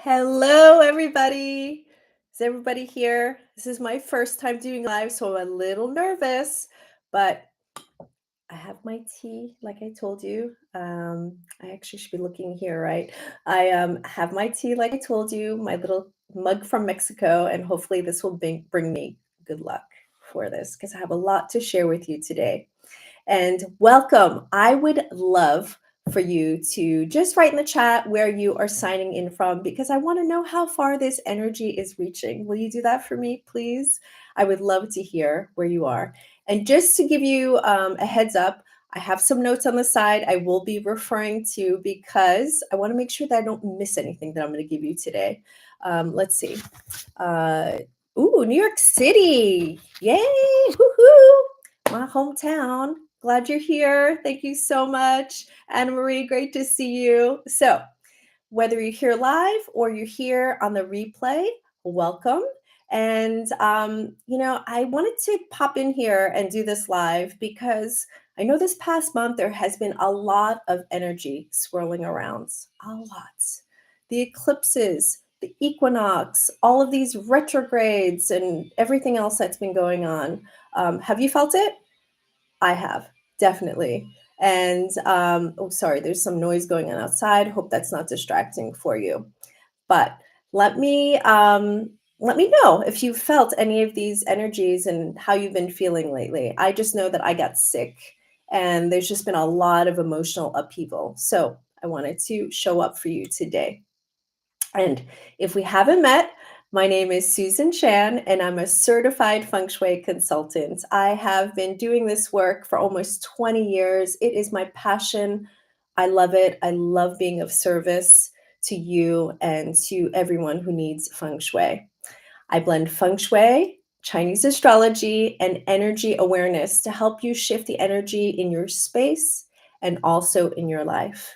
Hello, everybody. Is everybody here? This is my first time doing live, so I'm a little nervous, but I have my tea, like I told you. I actually should be looking here, right? I have my tea, like I told you, my little mug from Mexico, and hopefully this will bring me good luck for this because I have a lot to share with you today. And welcome. I would love for you to just write in the chat where you are signing in from because I want to know how far this energy is reaching. Will you do that for me, please? I would love to hear where you are. And just to give you a heads up, I have some notes on the side I will be referring to because I want to make sure that I don't miss anything that I'm going to give you today. Let's see. Uh, New York City. Yay! Woohoo! My hometown. Glad you're here. Thank you so much. Anna Marie, great to see you. So, whether you're here live or you're here on the replay, welcome. And, I wanted to pop in here and do this live because I know this past month there has been a lot of energy swirling around. A lot. The eclipses, the equinox, all of these retrogrades, and everything else that's been going on. Have you felt it? I have, definitely. And oh, sorry, there's some noise going on outside. Hope that's not distracting for you. But let me let me know if you felt any of these energies and how you've been feeling lately. I just know that I got sick and there's just been a lot of emotional upheaval. So I wanted to show up for you today. And if we haven't met, my name is Susan Chan, and I'm a certified Feng Shui consultant. I have been doing this work for almost 20 years. It is my passion. I love it. I love being of service to you and to everyone who needs Feng Shui. I blend Feng Shui, Chinese astrology, and energy awareness to help you shift the energy in your space and also in your life.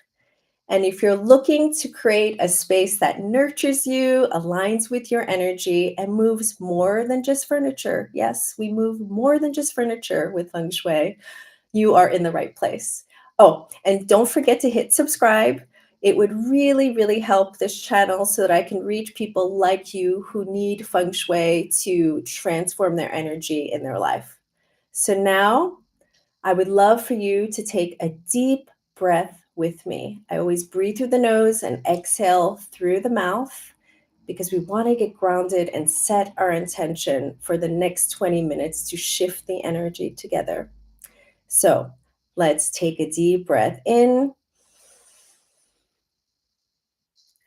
And if you're looking to create a space that nurtures you, aligns with your energy, and moves more than just furniture, yes, we move more than just furniture with Feng Shui, you are in the right place. Oh, and don't forget to hit subscribe. It would really, really help this channel so that I can reach people like you who need Feng Shui to transform their energy in their life. So now I would love for you to take a deep breath with me. I always breathe through the nose and exhale through the mouth because we want to get grounded and set our intention for the next 20 minutes to shift the energy together. So let's take a deep breath in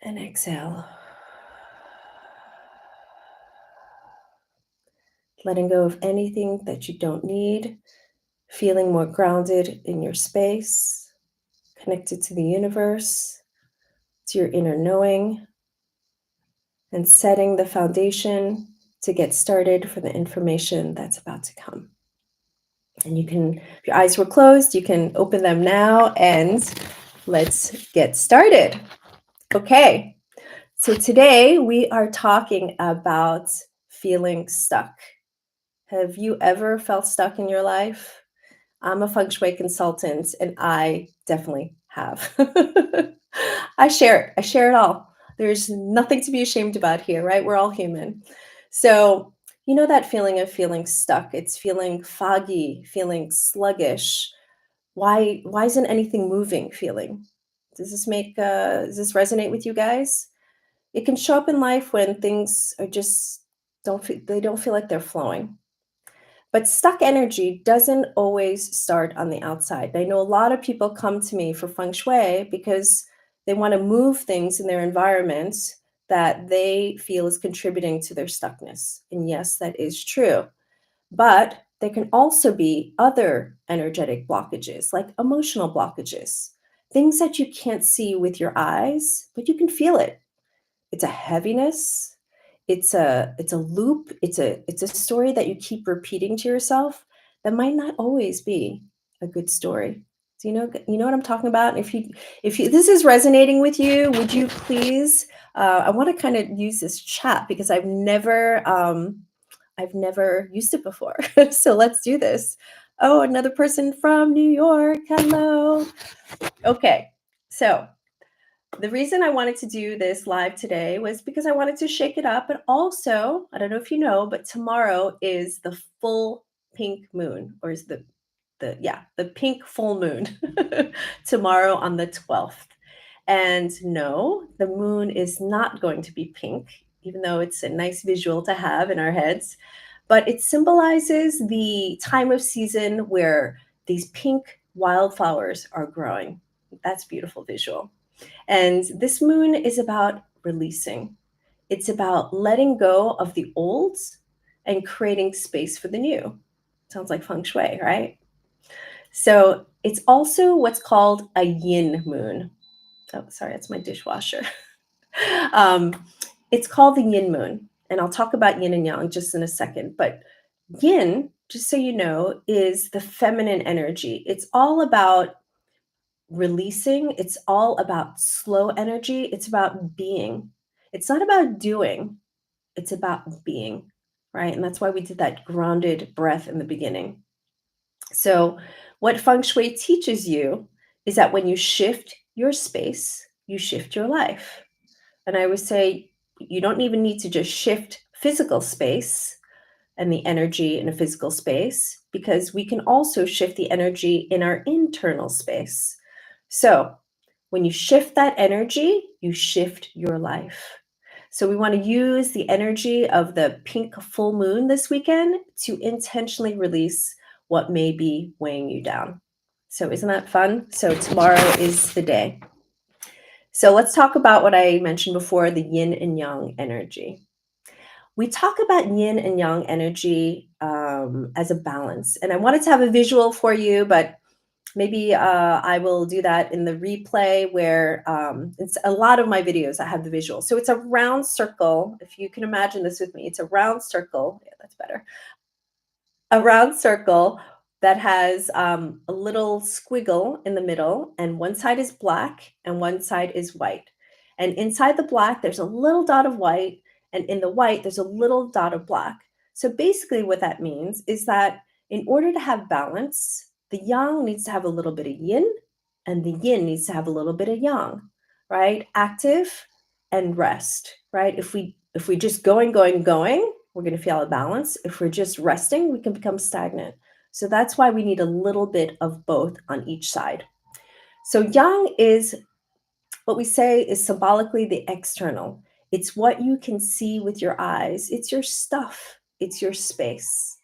and exhale. Letting go of anything that you don't need, feeling more grounded in your space, connected to the universe, to your inner knowing, and setting the foundation to get started for the information that's about to come. And you can, if your eyes were closed, you can open them now and let's get started. Okay, so today we are talking about feeling stuck. Have you ever felt stuck in your life? I'm a Feng Shui consultant and I definitely have. I share it. I share it all. There's nothing to be ashamed about here, right? We're all human. So, you know that feeling of feeling stuck. It's feeling foggy, feeling sluggish. Why isn't anything moving feeling? Does this resonate with you guys? It can show up in life when things are just they don't feel like they're flowing. But stuck energy doesn't always start on the outside. I know a lot of people come to me for feng shui because they want to move things in their environment that they feel is contributing to their stuckness. And yes, that is true. But there can also be other energetic blockages, like emotional blockages, things that you can't see with your eyes, but you can feel it. It's a heaviness, it's a loop, it's a story that you keep repeating to yourself that might not always be a good story. Do you know what I'm talking about? If you this is resonating with you, would you please I want to kind of use this chat because I've never used it before. So let's do this. Oh, another person from New York. Hello. Okay. So The reason I wanted to do this live today was because I wanted to shake it up. And also, I don't know if you know, but tomorrow is the full pink moon, or is the pink full moon tomorrow on the 12th. And no, the moon is not going to be pink, even though it's a nice visual to have in our heads. But it symbolizes the time of season where these pink wildflowers are growing. That's a beautiful visual. And this moon is about releasing. It's about letting go of the old and creating space for the new. Sounds like feng shui, right? So it's also what's called a yin moon. Oh, sorry, that's my dishwasher. um, it's called the yin moon. And I'll talk about yin and yang just in a second. But yin, just so you know, is the feminine energy. It's all about releasing, it's all about slow energy, it's about being. It's not about doing, it's about being, right? And that's why we did that grounded breath in the beginning. So, what feng shui teaches you is that when you shift your space, you shift your life. And I would say you don't even need to just shift physical space and the energy in a physical space, because we can also shift the energy in our internal space. So, when you shift that energy, you shift your life. So, we want to use the energy of the pink full moon this weekend to intentionally release what may be weighing you down. So, isn't that fun? So, tomorrow is the day. So, let's talk about what I mentioned before, the yin and yang energy. We talk about yin and yang energy as a balance. And I wanted to have a visual for you, but maybe I will do that in the replay where it's a lot of my videos. I have the visual. So it's a round circle. If you can imagine this with me, it's a round circle. Yeah, that's better. A round circle that has a little squiggle in the middle, and one side is black and one side is white. And inside the black, there's a little dot of white, and in the white, there's a little dot of black. So basically, what that means is that in order to have balance, the yang needs to have a little bit of yin, and the yin needs to have a little bit of yang, right? Active and rest, right? If we just going, we're going to feel out of balance. If we're just resting, we can become stagnant. So that's why we need a little bit of both on each side. So yang is what we say is symbolically the external. It's what you can see with your eyes. It's your stuff. It's your space.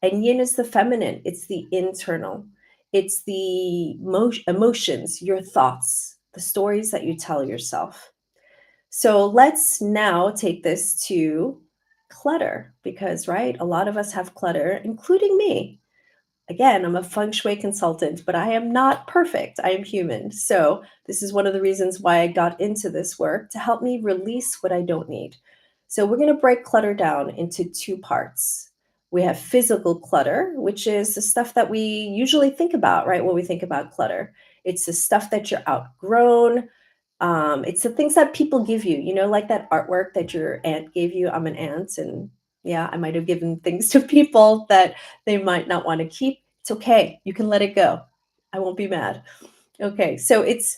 And yin is the feminine. It's the internal. It's the emotions, your thoughts, the stories that you tell yourself. So let's now take this to clutter because, right, a lot of us have clutter, including me. Again, I'm a feng shui consultant, but I am not perfect. I am human. So, this is one of the reasons why I got into this work to help me release what I don't need. So, we're going to break clutter down into two parts. We have physical clutter, which is the stuff that we usually think about, right? When we think about clutter, it's the stuff that you're outgrown, it's the things that people give you, like that artwork that your aunt gave you. I'm an aunt, and yeah, I might have given things to people that they might not want to keep. It's okay. You can let it go. I won't be mad. Okay, so it's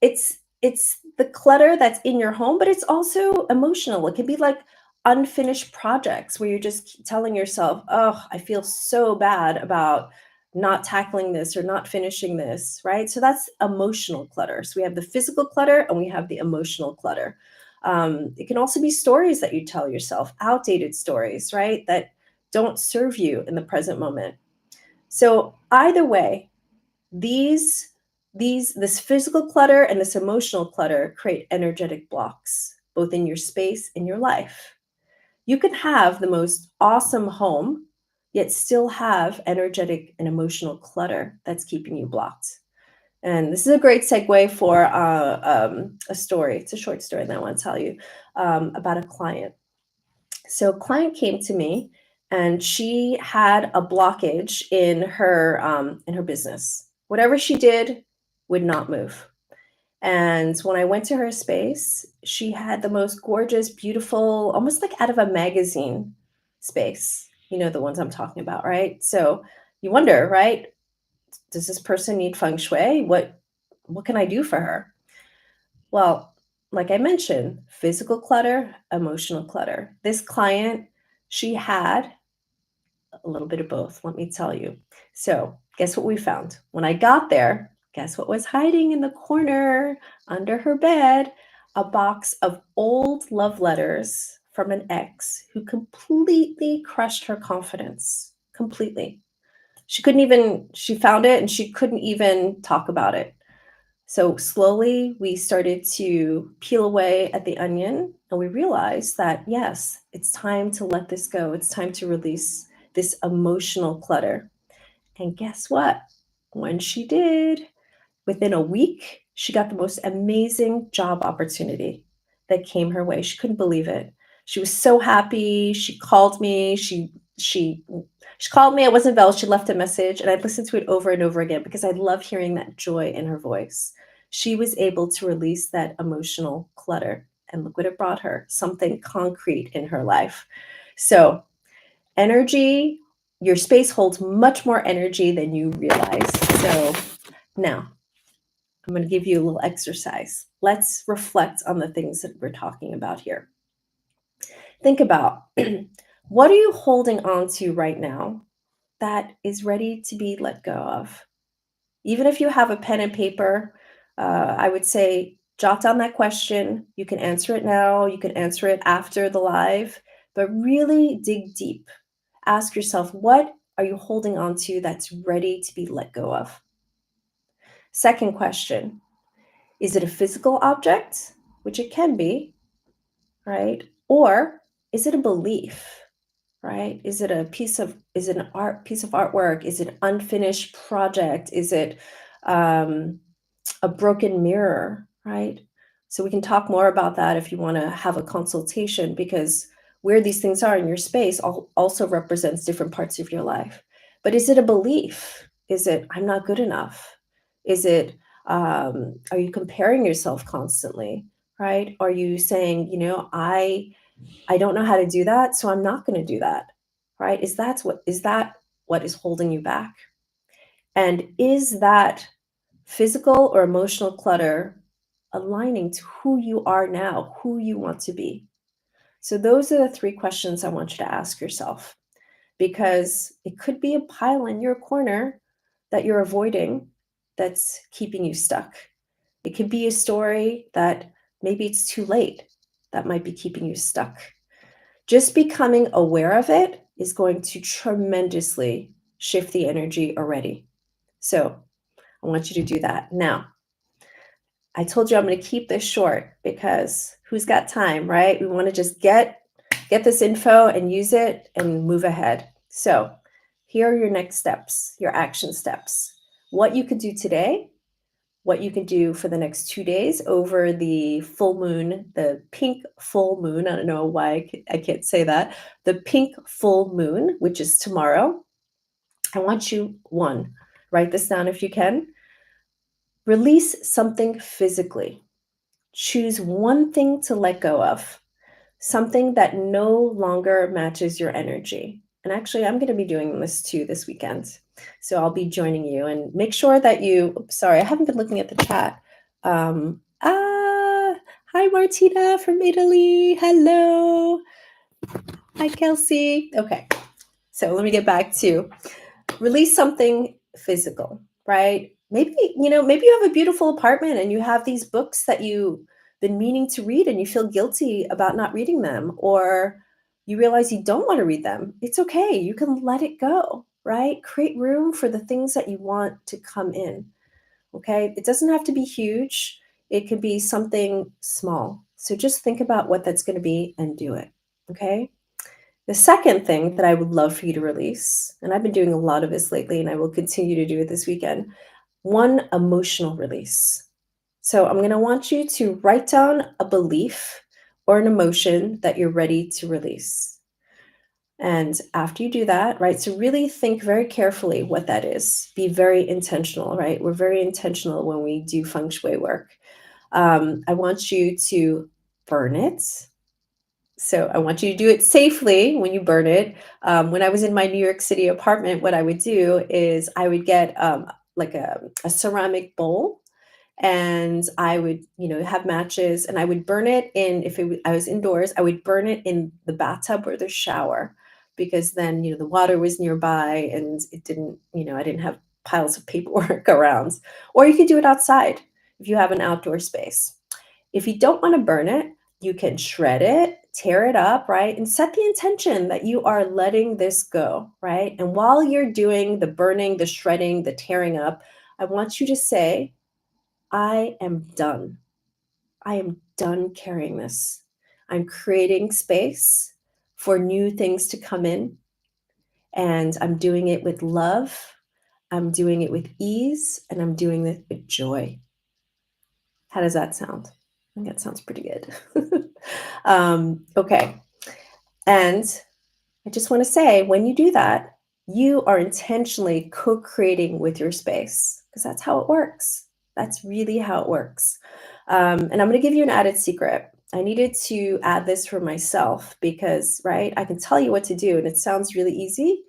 the clutter that's in your home, but it's also emotional. It can be like unfinished projects where you're just telling yourself, "Oh, I feel so bad about not tackling this or not finishing this," right? So that's emotional clutter. So we have the physical clutter and we have the emotional clutter. It can also be stories that you tell yourself, outdated stories, right? That don't serve you in the present moment. So either way, these this physical clutter and this emotional clutter create energetic blocks both in your space and your life. You can have the most awesome home yet still have energetic and emotional clutter that's keeping you blocked. And this is a great segue for a story. It's a short story that I want to tell you about a client. So a client came to me and she had a blockage in her business. Whatever she did would not move. And when I went to her space, she had the most gorgeous, beautiful, almost like out of a magazine space. You know the ones I'm talking about, right? So you wonder, right? Does this person need feng shui? What can I do for her? Well, like I mentioned, physical clutter, emotional clutter. This client, she had a little bit of both, let me tell you. So, guess what we found? When I got there, guess what was hiding in the corner under her bed? A box of old love letters from an ex who completely crushed her confidence. Completely. She found it and she couldn't even talk about it. So slowly we started to peel away at the onion and we realized that yes, it's time to let this go. It's time to release this emotional clutter. And guess what? When she did, within a week, she got the most amazing job opportunity that came her way. She couldn't believe it. She was so happy. She called me. She called me. I wasn't available. She left a message, and I listened to it over and over again because I love hearing that joy in her voice. She was able to release that emotional clutter, and look what it brought her, something concrete in her life. So, energy, your space holds much more energy than you realize. So, now I'm going to give you a little exercise. Let's reflect on the things that we're talking about here. Think about what are you holding on to right now that is ready to be let go of? Even if you have a pen and paper, I would say jot down that question. You can answer it now, you can answer it after the live, but really dig deep. Ask yourself, what are you holding on to that's ready to be let go of? Second question, is it a physical object? Which it can be, right? Or is it a belief, right? Is it an art piece of artwork? Is it an unfinished project? Is it um, a broken mirror, right? So we can talk more about that if you want to have a consultation because where these things are in your space also represents different parts of your life. But is it a belief? Is it I'm not good enough? Is it are you comparing yourself constantly, right? Are you saying, I don't know how to do that, so I'm not going to do that, right? Is that what is holding you back? And is that physical or emotional clutter aligning to who you are now, who you want to be? So those are the three questions I want you to ask yourself because it could be a pile in your corner that you're avoiding that's keeping you stuck. It could be a story that maybe it's too late that might be keeping you stuck. Just becoming aware of it is going to tremendously shift the energy already. So I want you to do that. Now, I told you I'm going to keep this short because who's got time, right? We want to just get this info and use it and move ahead. So, here are your next steps, your action steps. What you could do today, what you can do for the next 2 days over the full moon, the pink full moon. I don't know why I can't say that. The pink full moon, which is tomorrow. I want you, one, write this down if you can. Release something physically. Choose one thing to let go of, something that no longer matches your energy. And actually, I'm going to be doing this too this weekend. So I'll be joining you and make sure that sorry, I haven't been looking at the chat. Hi, Martina from Italy. Hello. Hi, Kelsey. Okay. So let me get back to release something physical, right? Maybe you have a beautiful apartment and you have these books that you've been meaning to read and you feel guilty about not reading them, or you realize you don't want to read them. It's okay. You can let it go, right? Create room for the things that you want to come in. Okay. It doesn't have to be huge. It could be something small. So just think about what that's going to be and do it. Okay. The second thing that I would love for you to release, and I've been doing a lot of this lately, and I will continue to do it this weekend, one emotional release. So I'm going to want you to write down a belief or an emotion that you're ready to release. And after you do that, right, so really think very carefully what that is. Be very intentional, right? We're very intentional when we do Feng Shui work. I want you to burn it. So I want you to do it safely when you burn it. When I was in my New York City apartment, what I would do is I would get like a ceramic bowl and I would, have matches, and I would burn it in, if I was indoors, I would burn it in the bathtub or the shower, because then, the water was nearby and it didn't, I didn't have piles of paperwork around. Or you could do it outside if you have an outdoor space. If you don't want to burn it, you can shred it, tear it up, right? And set the intention that you are letting this go, right? And while you're doing the burning, the shredding, the tearing up, I want you to say, I am done. I am done carrying this. I'm creating space for new things to come in, and I'm doing it with love. I'm doing it with ease, and I'm doing it with joy. How does that sound? I think that sounds pretty good. Okay. And I just want to say, when you do that, you are intentionally co-creating with your space, because that's how it works. That's really how it works. And I'm going to give you an added secret. I needed to add this for myself because, right, I can tell you what to do and it sounds really easy,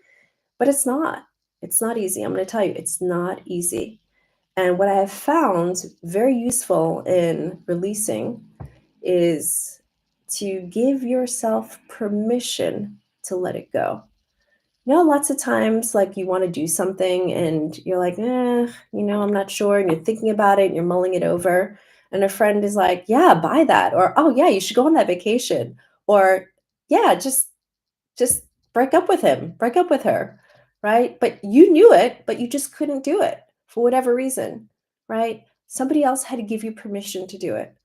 but it's not. It's not easy. I'm going to tell you, it's not easy. And what I have found very useful in releasing is to give yourself permission to let it go. Lots of times, like, you want to do something and you're like, I'm not sure. And you're thinking about it and you're mulling it over. And a friend is like, yeah, buy that. Or, oh, yeah, you should go on that vacation. Or, yeah, just break up with him, break up with her. Right. But you knew it, but you just couldn't do it for whatever reason. Right. Somebody else had to give you permission to do it.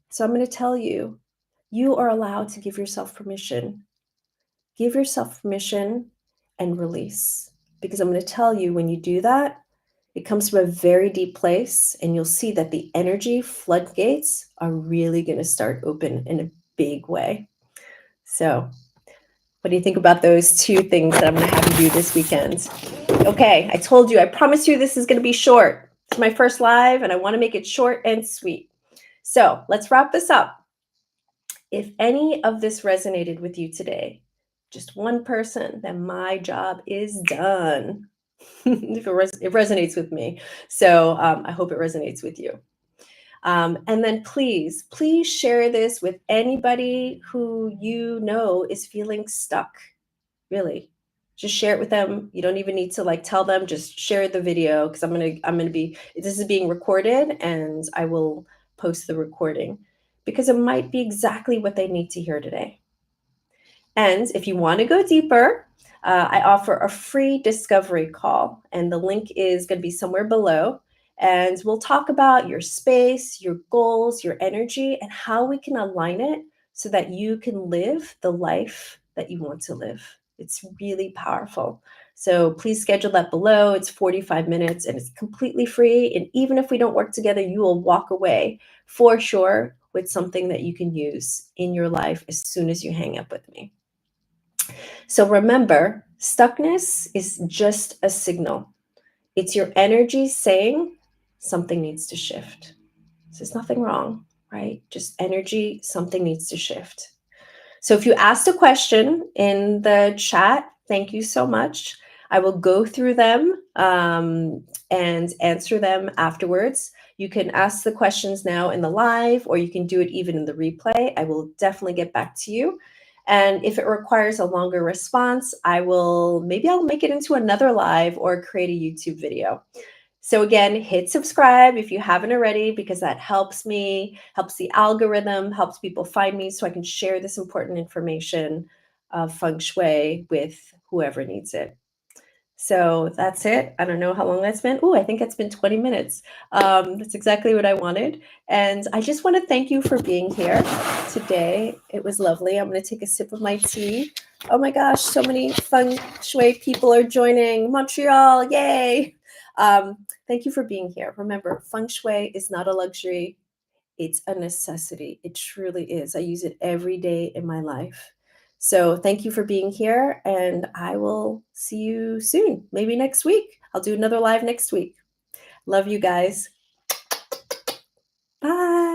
So I'm going to tell you, you are allowed to give yourself permission. Give yourself permission and release. Because I'm going to tell you, when you do that, it comes from a very deep place, and you'll see that the energy floodgates are really going to start open in a big way. So, what do you think about those two things that I'm going to have you do this weekend? Okay, I told you, I promise you this is going to be short. It's my first live, and I want to make it short and sweet. So, let's wrap this up. If any of this resonated with you today, just one person, then my job is done. If it resonates with me. So I hope it resonates with you. And then please share this with anybody who you know is feeling stuck. Really, just share it with them. You don't even need to tell them. Just share the video, because I'm gonna be. This is being recorded, and I will post the recording because it might be exactly what they need to hear today. And if you want to go deeper, I offer a free discovery call, and the link is going to be somewhere below. And we'll talk about your space, your goals, your energy, and how we can align it so that you can live the life that you want to live. It's really powerful. So please schedule that below. It's 45 minutes and it's completely free. And even if we don't work together, you will walk away for sure with something that you can use in your life as soon as you hang up with me. So remember, stuckness is just a signal. It's your energy saying something needs to shift. So there's nothing wrong, right? Just energy, something needs to shift. So if you asked a question in the chat, thank you so much. I will go through them and answer them afterwards. You can ask the questions now in the live, or you can do it even in the replay. I will definitely get back to you. And if it requires a longer response, I'll make it into another live or create a YouTube video. So again, hit subscribe if you haven't already, because that helps me, helps the algorithm, helps people find me so I can share this important information of Feng Shui with whoever needs it. So that's it. I don't know how long that's been. Oh, I think it's been 20 minutes. That's exactly what I wanted. And I just want to thank you for being here today. It was lovely. I'm going to take a sip of my tea. Oh my gosh, so many Feng Shui people are joining. Montreal, yay! Thank you for being here. Remember, Feng Shui is not a luxury. It's a necessity. It truly is. I use it every day in my life. So thank you for being here, and I will see you soon. Maybe next week. I'll do another live next week. Love you guys. Bye.